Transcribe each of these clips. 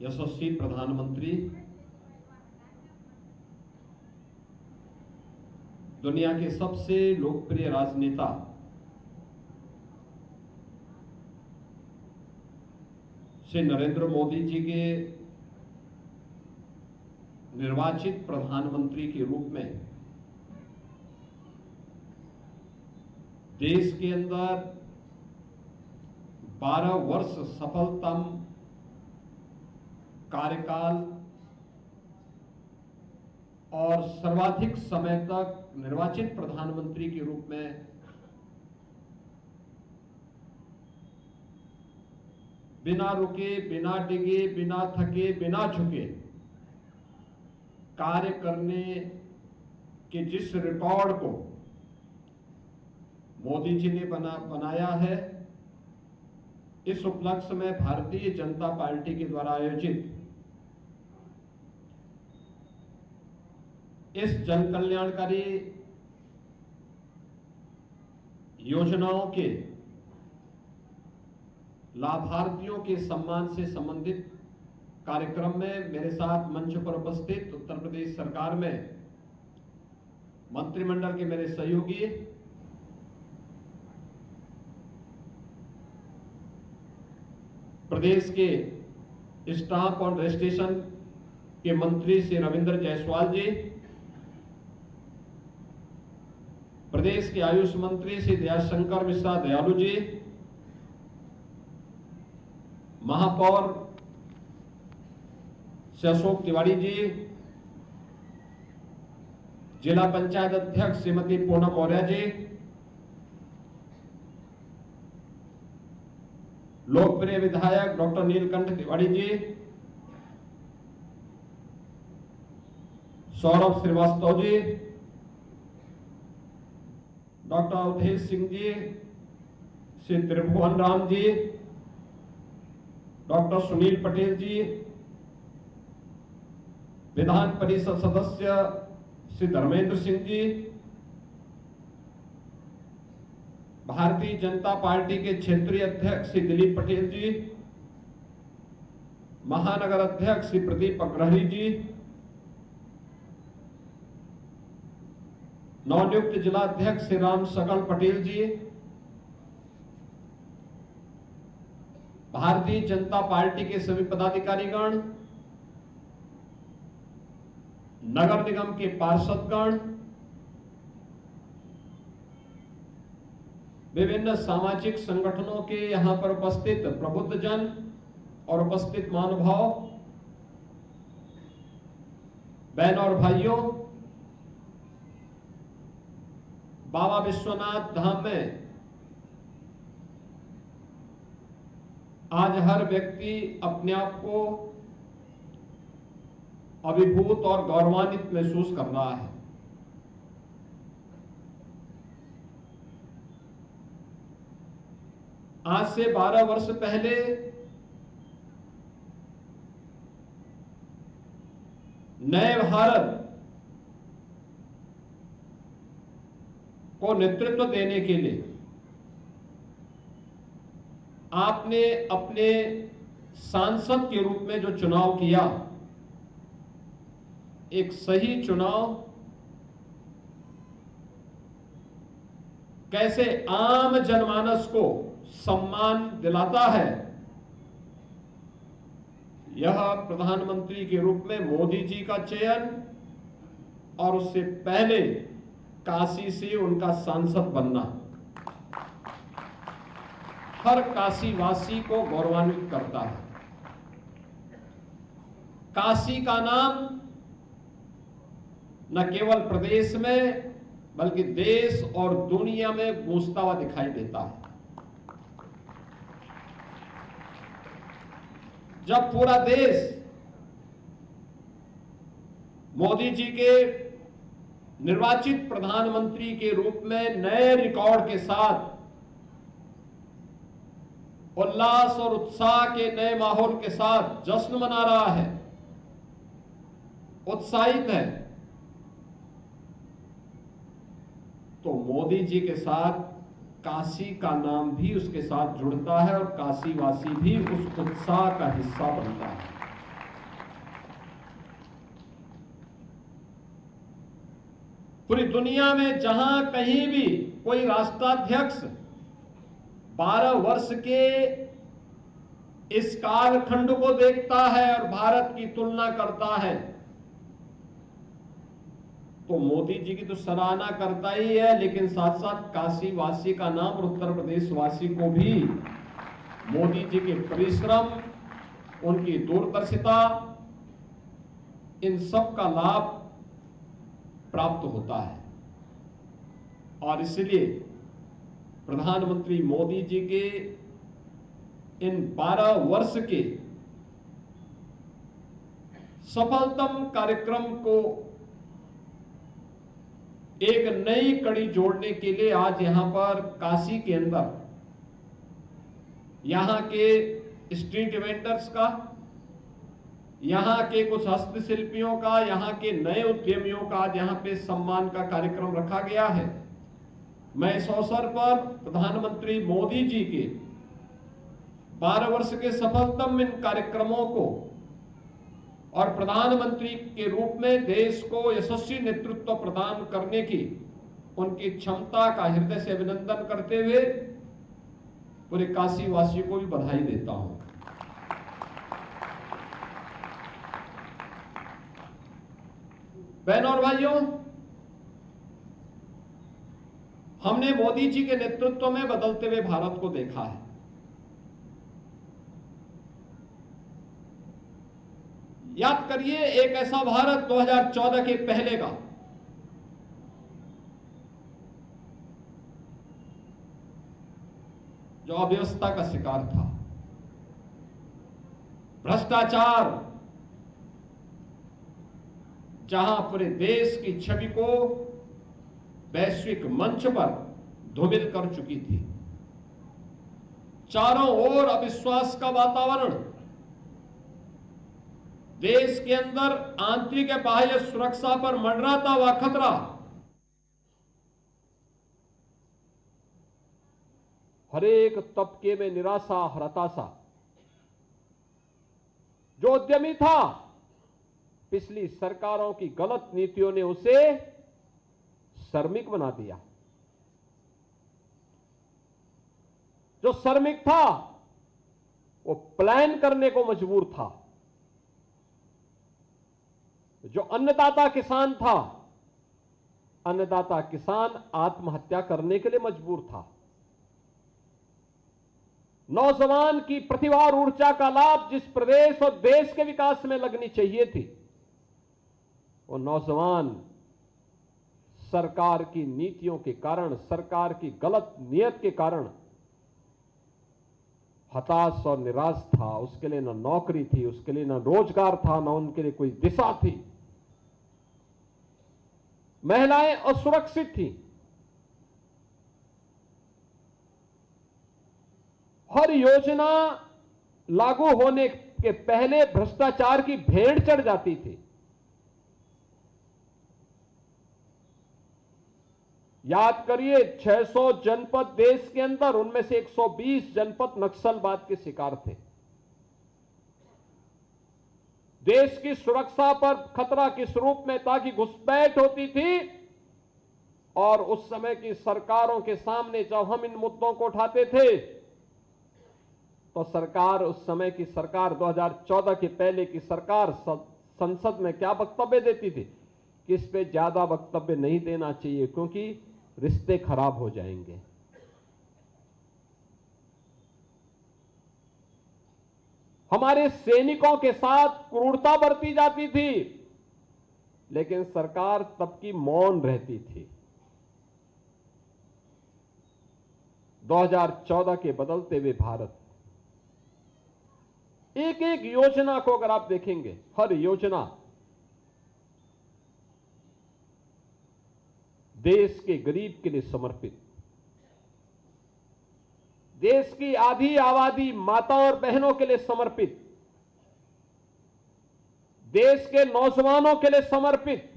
यशस्वी प्रधानमंत्री, दुनिया के सबसे लोकप्रिय राजनेता श्री नरेंद्र मोदी जी के निर्वाचित प्रधानमंत्री के रूप में देश के अंदर 12 वर्ष सफलतम कार्यकाल और सर्वाधिक समय तक निर्वाचित प्रधानमंत्री के रूप में बिना रुके, बिना डिगे, बिना थके, बिना झुके कार्य करने के जिस रिकॉर्ड को मोदी जी ने बनाया है, इस उपलक्ष्य में भारतीय जनता पार्टी के द्वारा आयोजित इस जन कल्याणकारी योजनाओं के लाभार्थियों के सम्मान से संबंधित कार्यक्रम में मेरे साथ मंच पर उपस्थित उत्तर प्रदेश सरकार में मंत्रिमंडल के मेरे सहयोगी, प्रदेश के स्टाफ और रजिस्ट्रेशन के मंत्री श्री रविंद्र जायसवाल जी, प्रदेश के आयुष मंत्री श्री दयाशंकर मिश्रा दयालु जी, महापौर श्री अशोक तिवारी जी, जिला पंचायत अध्यक्ष श्रीमती पूनम मौर्य जी, लोकप्रिय विधायक डॉक्टर नीलकंठ तिवारी जी, सौरभ श्रीवास्तव जी, डॉक्टर अवधेश सिंह जी, श्री त्रिभुवन राम जी, डॉक्टर सुनील पटेल जी, विधान परिषद सदस्य श्री धर्मेंद्र सिंह जी, भारतीय जनता पार्टी के क्षेत्रीय अध्यक्ष श्री दिलीप पटेल जी, महानगर अध्यक्ष श्री प्रदीप अग्रहरी जी, नवनियुक्त जिला अध्यक्ष श्री राम सकल पटेल जी, भारतीय जनता पार्टी के सभी पदाधिकारीगण, नगर निगम के पार्षदगण, विभिन्न सामाजिक संगठनों के यहां पर उपस्थित प्रबुद्ध जन और उपस्थित महानुभाव, बहन और भाइयों, बाबा विश्वनाथ धाम में आज हर व्यक्ति अपने आप को अभिभूत और गौरवान्वित महसूस कर रहा है। आज से 12 वर्ष पहले नए भारत को नेतृत्व देने के लिए आपने अपने सांसद के रूप में जो चुनाव किया, एक सही चुनाव कैसे आम जनमानस को सम्मान दिलाता है, यह प्रधानमंत्री के रूप में मोदी जी का चयन और उससे पहले काशी से उनका सांसद बनना हर काशीवासी को गौरवान्वित करता है। काशी का नाम न केवल प्रदेश में बल्कि देश और दुनिया में गूंजता हुआ दिखाई देता है। जब पूरा देश मोदी जी के निर्वाचित प्रधानमंत्री के रूप में नए रिकॉर्ड के साथ उल्लास और उत्साह के नए माहौल के साथ जश्न मना रहा है, उत्साहित है, तो मोदी जी के साथ काशी का नाम भी उसके साथ जुड़ता है और काशीवासी भी उस उत्साह का हिस्सा बनता है। पूरी दुनिया में जहां कहीं भी कोई राष्ट्राध्यक्ष 12 वर्ष के इस कालखंड को देखता है और भारत की तुलना करता है तो मोदी जी की तो सराहना करता ही है, लेकिन साथ साथ काशीवासी का नाम और उत्तर प्रदेश वासी को भी मोदी जी के परिश्रम, उनकी दूरदर्शिता, इन सब का लाभ प्राप्त होता है। और इसलिए प्रधानमंत्री मोदी जी के इन 12 वर्ष के सफलतम कार्यक्रम को एक नई कड़ी जोड़ने के लिए आज यहां पर काशी के अंदर यहां के स्ट्रीट वेंडर्स का, यहां के कुछ हस्तशिल्पियों का, यहां के नए उद्यमियों का आज यहां पे सम्मान का कार्यक्रम रखा गया है। मैं इस अवसर पर प्रधानमंत्री मोदी जी के 12 वर्ष के सफलतम इन कार्यक्रमों को और प्रधानमंत्री के रूप में देश को यशस्वी नेतृत्व प्रदान करने की उनकी क्षमता का हृदय से अभिनंदन करते हुए पूरे काशी वासियों को भी बधाई देता हूं। बहनों और भाइयों, हमने मोदी जी के नेतृत्व में बदलते हुए भारत को देखा है। याद करिए एक ऐसा भारत 2014 के पहले का जो अव्यवस्था का शिकार था, भ्रष्टाचार, जहां पूरे देश की छवि को वैश्विक मंच पर धूमिल कर चुकी थी। चारों ओर अविश्वास का वातावरण, देश के अंदर आंतरिक या बाह्य सुरक्षा पर मंडराता हुआ खतरा, हर एक तबके में निराशा और हताशा। जो उद्यमी था, पिछली सरकारों की गलत नीतियों ने उसे श्रमिक बना दिया। जो श्रमिक था वो प्लान करने को मजबूर था। जो अन्नदाता किसान था, अन्नदाता किसान आत्महत्या करने के लिए मजबूर था। नौजवान की प्रतिभा और ऊर्जा का लाभ जिस प्रदेश और देश के विकास में लगनी चाहिए थी, वो नौजवान सरकार की नीतियों के कारण, सरकार की गलत नीयत के कारण हताश और निराश था। उसके लिए न नौकरी थी, उसके लिए न रोजगार था, न उनके लिए कोई दिशा थी। महिलाएं असुरक्षित थी। हर योजना लागू होने के पहले भ्रष्टाचार की भेड़ चढ़ जाती थी। याद करिए 600 जनपद देश के अंदर, उनमें से 120 जनपद नक्सलवाद के शिकार थे। देश की सुरक्षा पर खतरा किस रूप में था कि घुसपैठ होती थी और उस समय की सरकारों के सामने जब हम इन मुद्दों को उठाते थे तो सरकार, उस समय की सरकार, 2014 के पहले की सरकार संसद में क्या वक्तव्य देती थी कि इस पे ज्यादा वक्तव्य नहीं देना चाहिए क्योंकि रिश्ते खराब हो जाएंगे। हमारे सैनिकों के साथ क्रूरता बरती जाती थी, लेकिन सरकार तब की मौन रहती थी। 2014 के बदलते हुए भारत, एक एक योजना को अगर आप देखेंगे, हर योजना देश के गरीब के लिए समर्पित, देश की आधी आबादी माताओं और बहनों के लिए समर्पित, देश के नौजवानों के लिए समर्पित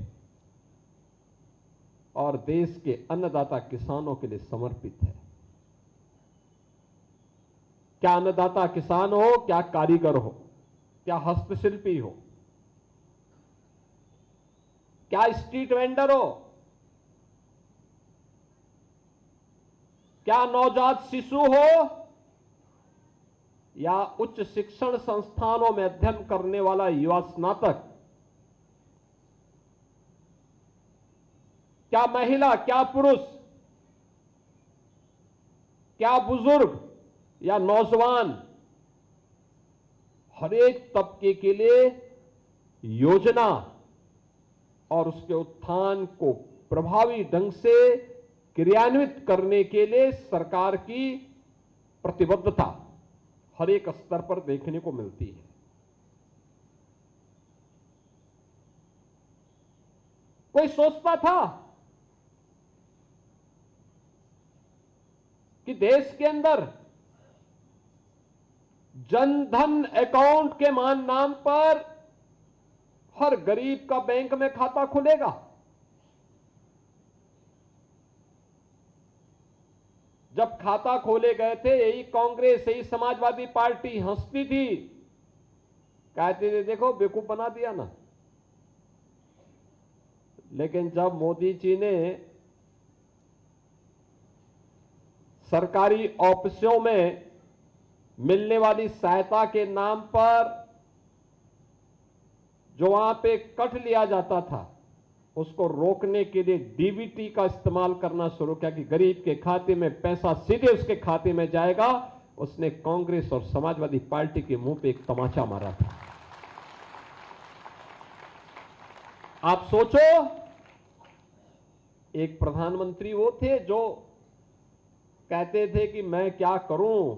और देश के अन्नदाता किसानों के लिए समर्पित है। क्या अन्नदाता किसान हो, क्या कारीगर हो, क्या हस्तशिल्पी हो, क्या स्ट्रीट वेंडर हो, क्या नवजात शिशु हो, या उच्च शिक्षण संस्थानों में अध्ययन करने वाला युवा स्नातक, क्या महिला, क्या पुरुष, क्या बुजुर्ग या नौजवान, हर एक तबके के लिए योजना और उसके उत्थान को प्रभावी ढंग से क्रियान्वित करने के लिए सरकार की प्रतिबद्धता हर एक स्तर पर देखने को मिलती है। कोई सोचता था कि देश के अंदर जनधन अकाउंट के नाम पर हर गरीब का बैंक में खाता खुलेगा? जब खाता खोले गए थे, यही कांग्रेस, यही समाजवादी पार्टी हंसती थी, कहते थे देखो बेवकूफ बना दिया ना। लेकिन जब मोदी जी ने सरकारी ऑफिसों में मिलने वाली सहायता के नाम पर जो वहां पे कट लिया जाता था, उसको रोकने के लिए डीबीटी का इस्तेमाल करना शुरू किया कि गरीब के खाते में पैसा सीधे उसके खाते में जाएगा, उसने कांग्रेस और समाजवादी पार्टी के मुंह पे एक तमाचा मारा था। आप सोचो, एक प्रधानमंत्री वो थे जो कहते थे कि मैं क्या करूं,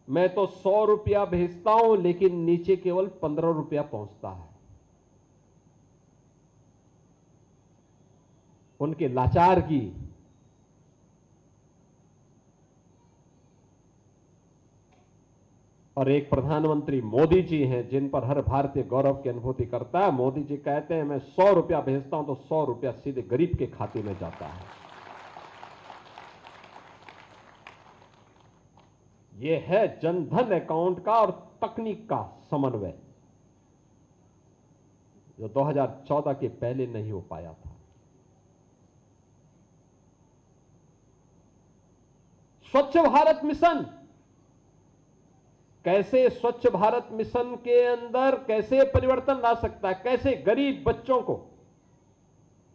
मैं तो 100 रुपया भेजता हूं लेकिन नीचे केवल 15 रुपया पहुंचता है। उनके लाचार की और एक प्रधानमंत्री मोदी जी हैं जिन पर हर भारतीय गौरव की अनुभूति करता है। मोदी जी कहते हैं मैं 100 रुपया भेजता हूं तो 100 रुपया सीधे गरीब के खाते में जाता है। यह है जनधन अकाउंट का और तकनीक का समन्वय, जो 2014 के पहले नहीं हो पाया था। स्वच्छ भारत मिशन, कैसे स्वच्छ भारत मिशन के अंदर कैसे परिवर्तन ला सकता है, कैसे गरीब बच्चों को,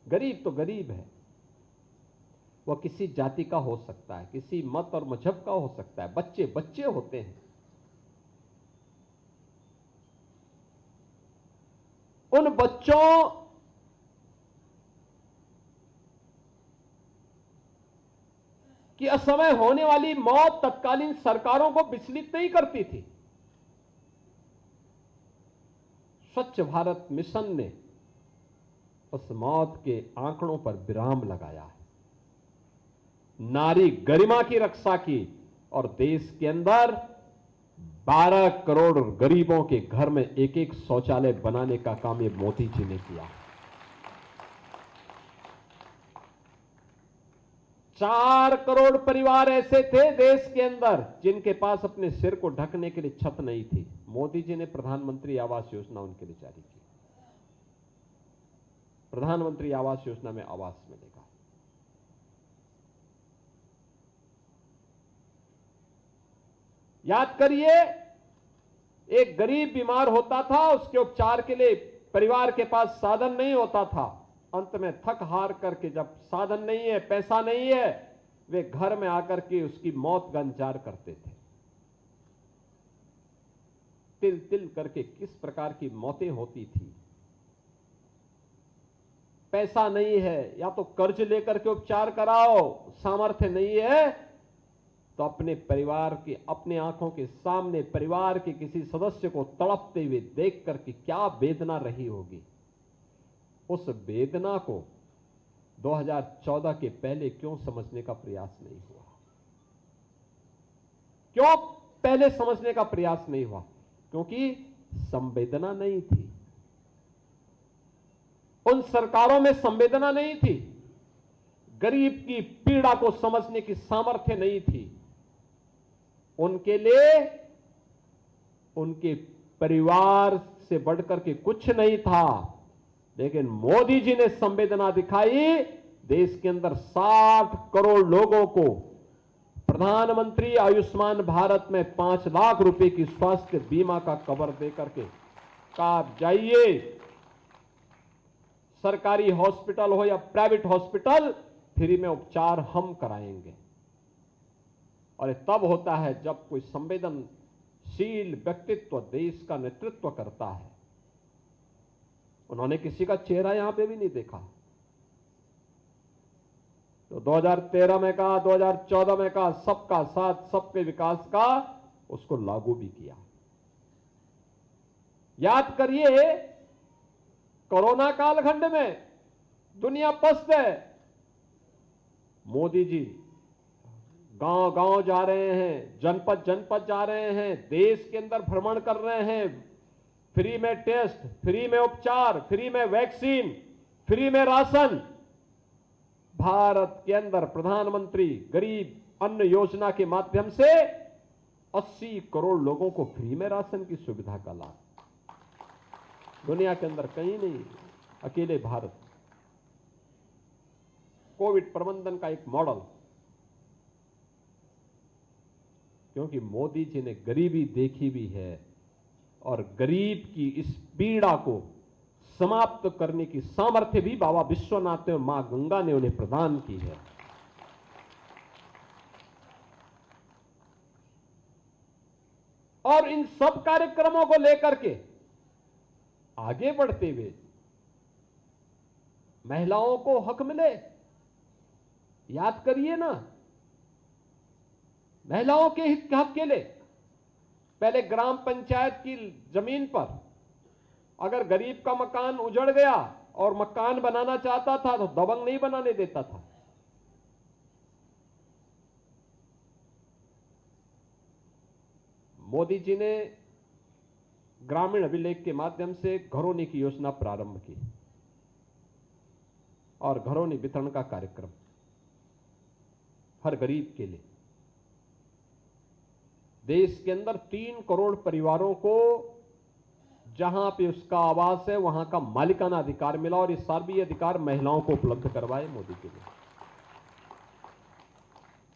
गरीब तो गरीब है, वह किसी जाति का हो सकता है, किसी मत और मजहब का हो सकता है, बच्चे बच्चे होते हैं, उन बच्चों की असमय होने वाली मौत तत्कालीन सरकारों को विचलित नहीं करती थी। स्वच्छ भारत मिशन ने उस मौत के आंकड़ों पर विराम लगाया है, नारी गरिमा की रक्षा की और देश के अंदर 12 करोड़ गरीबों के घर में एक एक शौचालय बनाने का काम ये मोदी जी ने किया। 4 करोड़ परिवार ऐसे थे देश के अंदर जिनके पास अपने सिर को ढकने के लिए छत नहीं थी। मोदी जी ने प्रधानमंत्री आवास योजना उनके लिए जारी की। प्रधानमंत्री आवास योजना में आवास मिलेगा। याद करिए, एक गरीब बीमार होता था, उसके उपचार के लिए परिवार के पास साधन नहीं होता था। अंत में थक हार करके, जब साधन नहीं है, पैसा नहीं है, वे घर में आकर के उसकी मौत का इंतजार करते थे। तिल तिल करके किस प्रकार की मौतें होती थी। पैसा नहीं है, या तो कर्ज लेकर के उपचार कराओ, सामर्थ्य नहीं है तो अपने परिवार के, अपने आंखों के सामने परिवार के किसी सदस्य को तड़पते हुए देख करके क्या वेदना रही होगी, उस वेदना को 2014 के पहले क्यों समझने का प्रयास नहीं हुआ? क्यों पहले समझने का प्रयास नहीं हुआ? क्योंकि संवेदना नहीं थी, उन सरकारों में संवेदना नहीं थी। गरीब की पीड़ा को समझने की सामर्थ्य नहीं थी। उनके लिए उनके परिवार से बढ़कर के कुछ नहीं था। लेकिन मोदी जी ने संवेदना दिखाई। देश के अंदर 60 करोड़ लोगों को प्रधानमंत्री आयुष्मान भारत में 5 लाख रुपए की स्वास्थ्य बीमा का कवर देकर के कहा, आप जाइए, सरकारी हॉस्पिटल हो या प्राइवेट हॉस्पिटल, फ्री में उपचार हम कराएंगे। और ये तब होता है जब कोई संवेदनशील व्यक्तित्व देश का नेतृत्व करता है। उन्होंने किसी का चेहरा यहां पे भी नहीं देखा। तो 2013 में कहा, 2014 में कहा, सबका साथ सबके विकास का, उसको लागू भी किया। याद करिए, कोरोना कालखंड में दुनिया पस्त है, मोदी जी गांव गांव जा रहे हैं, जनपद जनपद जा रहे हैं, देश के अंदर भ्रमण कर रहे हैं, फ्री में टेस्ट, फ्री में उपचार, फ्री में वैक्सीन, फ्री में राशन। भारत के अंदर प्रधानमंत्री गरीब अन्न योजना के माध्यम से 80 करोड़ लोगों को फ्री में राशन की सुविधा का लाभ। दुनिया के अंदर कहीं नहीं, अकेले भारत। कोविड प्रबंधन का एक मॉडल, क्योंकि मोदी जी ने गरीबी देखी भी है और गरीब की इस पीड़ा को समाप्त करने की सामर्थ्य भी बाबा विश्वनाथ और मां गंगा ने उन्हें प्रदान की है। और इन सब कार्यक्रमों को लेकर के आगे बढ़ते हुए महिलाओं को हक मिले। याद करिए ना, महिलाओं के हित हक के लिए पहले ग्राम पंचायत की जमीन पर अगर गरीब का मकान उजड़ गया और मकान बनाना चाहता था तो दबंग नहीं बनाने देता था। मोदी जी ने ग्रामीण अभिलेख के माध्यम से घरौनी की योजना प्रारंभ की और घरौनी वितरण का कार्यक्रम हर गरीब के लिए। देश के अंदर 3 करोड़ परिवारों को जहां पे उसका आवास है वहां का मालिकाना अधिकार मिला और ये सार्वजनिक अधिकार महिलाओं को उपलब्ध करवाए मोदी जी ने।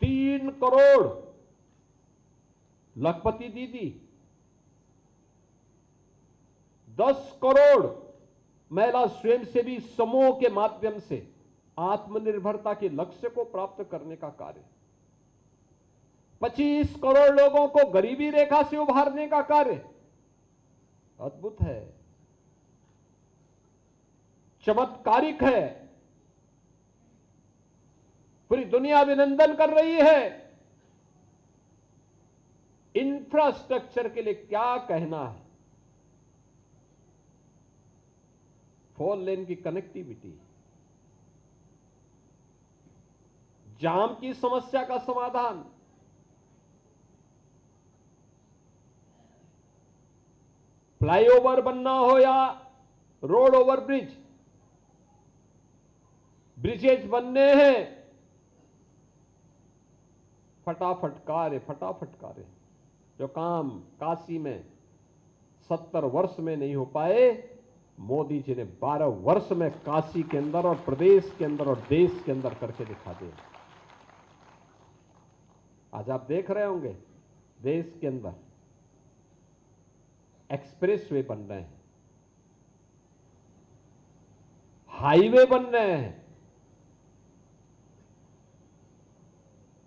3 करोड़ लखपति दीदी, 10 करोड़ महिला स्वयंसेवी समूह के माध्यम से आत्मनिर्भरता के लक्ष्य को प्राप्त करने का कार्य, 25 करोड़ लोगों को गरीबी रेखा से उभारने का कार्य। अद्भुत है, चमत्कारिक है, पूरी दुनिया अभिनंदन कर रही है। इंफ्रास्ट्रक्चर के लिए क्या कहना है, 4 लेन की कनेक्टिविटी, जाम की समस्या का समाधान, फ्लाईओवर बनना हो या रोड ओवर ब्रिज, ब्रिजेज बनने हैं, फटाफट कार्य। जो काम काशी में 70 वर्ष में नहीं हो पाए, मोदी जी ने 12 वर्ष में काशी के अंदर और प्रदेश के अंदर और देश के अंदर करके दिखा दिया। आज आप देख रहे होंगे देश के अंदर एक्सप्रेसवे बन रहे हैं, हाईवे बन रहे हैं,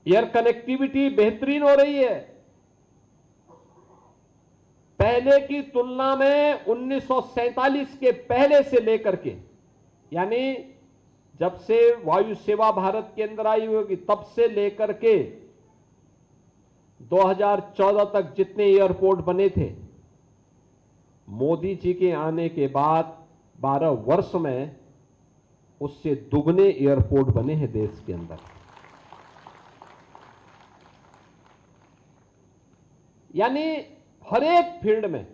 एयर कनेक्टिविटी बेहतरीन हो रही है। पहले की तुलना में 1947 के पहले से लेकर के, यानी जब से वायु सेवा भारत के अंदर आई होगी तब से लेकर के 2014 तक जितने एयरपोर्ट बने थे, मोदी जी के आने के बाद 12 वर्ष में उससे दुगने एयरपोर्ट बने हैं देश के अंदर। यानी हर एक फील्ड में,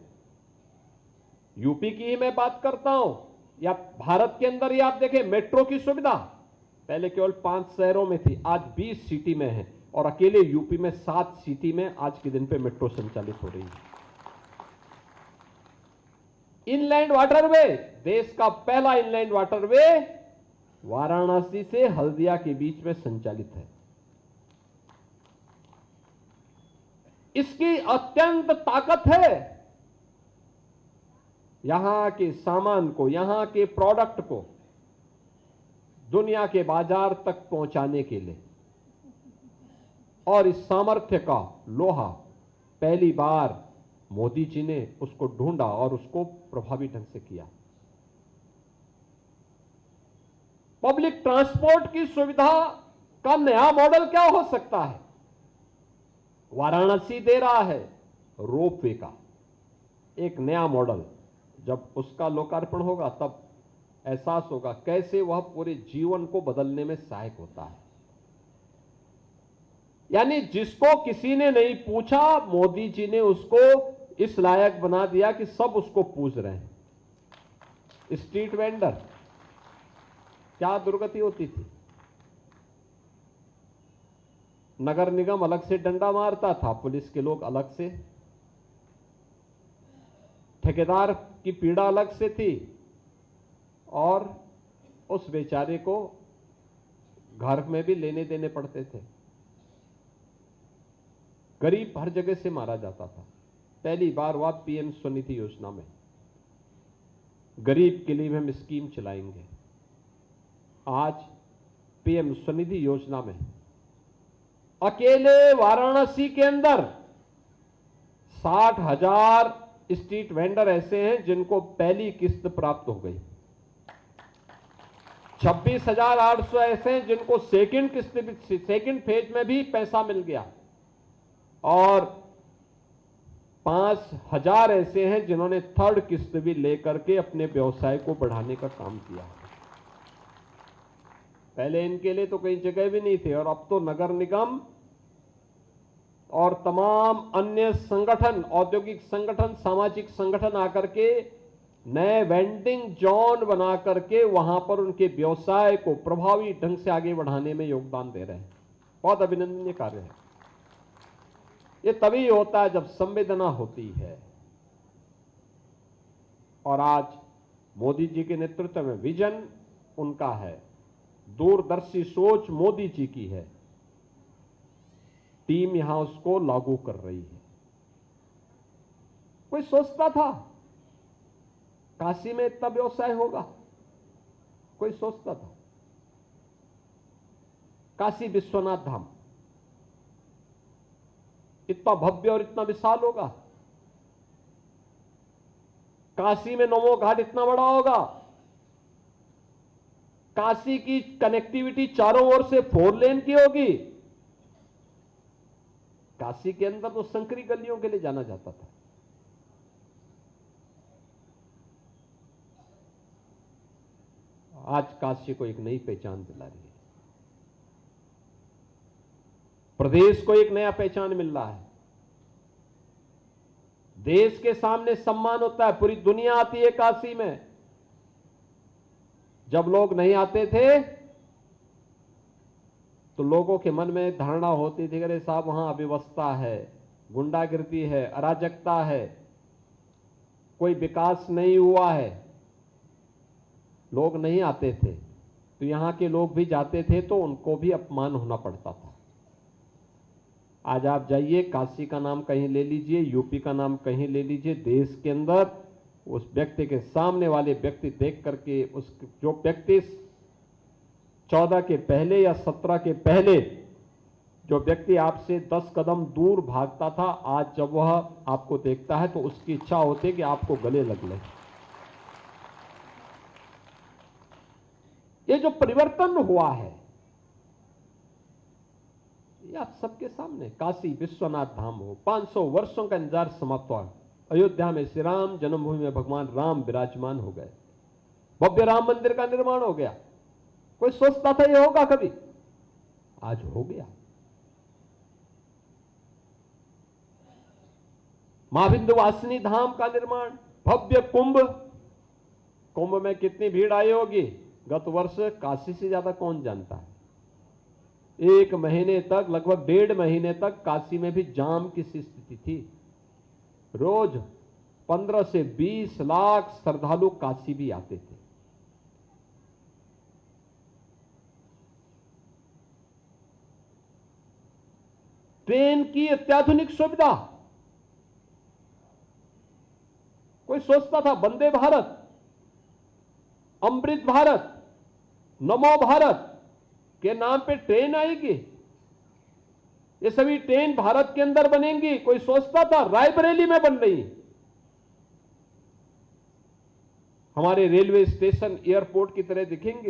यूपी की ही मैं बात करता हूं या भारत के अंदर ही आप देखें, मेट्रो की सुविधा, पहले केवल 5 शहरों में थी, आज 20 सिटी में है, और अकेले यूपी में 7 सिटी में आज के दिन पे मेट्रो संचालित हो रही है। इनलैंड वाटरवे, देश का पहला इनलैंड वाटरवे वाराणसी से हल्दिया के बीच में संचालित है। इसकी अत्यंत ताकत है यहां के सामान को, यहां के प्रोडक्ट को दुनिया के बाजार तक पहुंचाने के लिए, और इस सामर्थ्य का लोहा पहली बार मोदी जी ने उसको ढूंढा और उसको प्रभावी ढंग से किया। पब्लिक ट्रांसपोर्ट की सुविधा का नया मॉडल क्या हो सकता है? वाराणसी दे रहा है रोपवे का एक नया मॉडल। जब उसका लोकार्पण होगा तब एहसास होगा कैसे वह पूरे जीवन को बदलने में सहायक होता है। यानी जिसको किसी ने नहीं पूछा, मोदी जी ने उसको इस लायक बना दिया कि सब उसको पूछ रहे हैं। स्ट्रीट वेंडर, क्या दुर्गति होती थी? नगर निगम अलग से डंडा मारता था, पुलिस के लोग अलग से, ठेकेदार की पीड़ा अलग से थी, और उस बेचारे को घर में भी लेने देने पड़ते थे। गरीब हर जगह से मारा जाता था। पहली बार हुआ पीएम स्वनिधि योजना में, गरीब के लिए हम स्कीम चलाएंगे। आज पीएम स्वनिधि योजना में अकेले वाराणसी के अंदर 60,000 स्ट्रीट वेंडर ऐसे हैं जिनको पहली किस्त प्राप्त हो गई। 26,800 ऐसे हैं जिनको सेकंड किस्त, सेकंड फेज में भी पैसा मिल गया, और 5,000 ऐसे हैं जिन्होंने थर्ड किस्त भी लेकर के अपने व्यवसाय को बढ़ाने का काम किया। पहले इनके लिए तो कई जगह भी नहीं थे, और अब तो नगर निगम और तमाम अन्य संगठन, औद्योगिक संगठन, सामाजिक संगठन आकर के नए वेंडिंग जोन बना करके वहां पर उनके व्यवसाय को प्रभावी ढंग से आगे बढ़ाने में योगदान दे रहे हैं। बहुत अभिनंदनीय कार्य है। ये तभी होता है जब संवेदना होती है, और आज मोदी जी के नेतृत्व में विजन उनका है, दूरदर्शी सोच मोदी जी की है, टीम यहां उसको लागू कर रही है। कोई सोचता था काशी में इतना व्यवसाय होगा? कोई सोचता था? काशी विश्वनाथ धाम इतना भव्य और इतना विशाल होगा? काशी में नमो घाट इतना बड़ा होगा? काशी की कनेक्टिविटी चारों ओर से 4 लेन की होगी? काशी के अंदर तो संकरी गलियों के लिए जाना जाता था। आज काशी को एक नई पहचान दिला रही है, प्रदेश को एक नया पहचान मिल रहा है। देश के सामने सम्मान होता है, पूरी दुनिया आती है काशी में। जब लोग नहीं आते थे तो लोगों के मन में धारणा होती थी, अरे साहब वहां अव्यवस्था है, गुंडागिर्दी है, अराजकता है, कोई विकास नहीं हुआ है, लोग नहीं आते थे। तो यहां के लोग भी जाते थे तो उनको भी अपमान होना पड़ता था। आज आप जाइए, काशी का नाम कहीं ले लीजिए, यूपी का नाम कहीं ले लीजिए, देश के अंदर उस व्यक्ति के सामने वाले व्यक्ति देख करके, उस जो व्यक्ति 14 के पहले या 17 के पहले जो व्यक्ति आपसे 10 कदम दूर भागता था, आज जब वह आपको देखता है तो उसकी इच्छा होती है कि आपको गले लग ले। ये जो परिवर्तन हुआ है ये आप सबके सामने। काशी विश्वनाथ धाम हो, 500 वर्षों का इंतजार समाप्त हुआ। अयोध्या में श्री राम जन्मभूमि में भगवान राम विराजमान हो गए, भव्य राम मंदिर का निर्माण हो गया। कोई सोचता था ये होगा कभी? आज हो गया। मां विंध्यवासिनी धाम का निर्माण, भव्य कुंभ, कुंभ में कितनी भीड़ आई होगी? गत वर्ष काशी से ज्यादा कौन जानता है? 1 महीने तक, लगभग 1.5 महीने तक काशी में भी जाम की सी स्थिति थी। रोज 15 से 20 लाख श्रद्धालु काशी भी आते थे। ट्रेन की अत्याधुनिक सुविधा, कोई सोचता था वंदे भारत, अमृत भारत, नमो भारत के नाम पे ट्रेन आएगी, ये सभी ट्रेन भारत के अंदर बनेंगी? कोई सोचता था? रायबरेली में बन रही। हमारे रेलवे स्टेशन एयरपोर्ट की तरह दिखेंगे।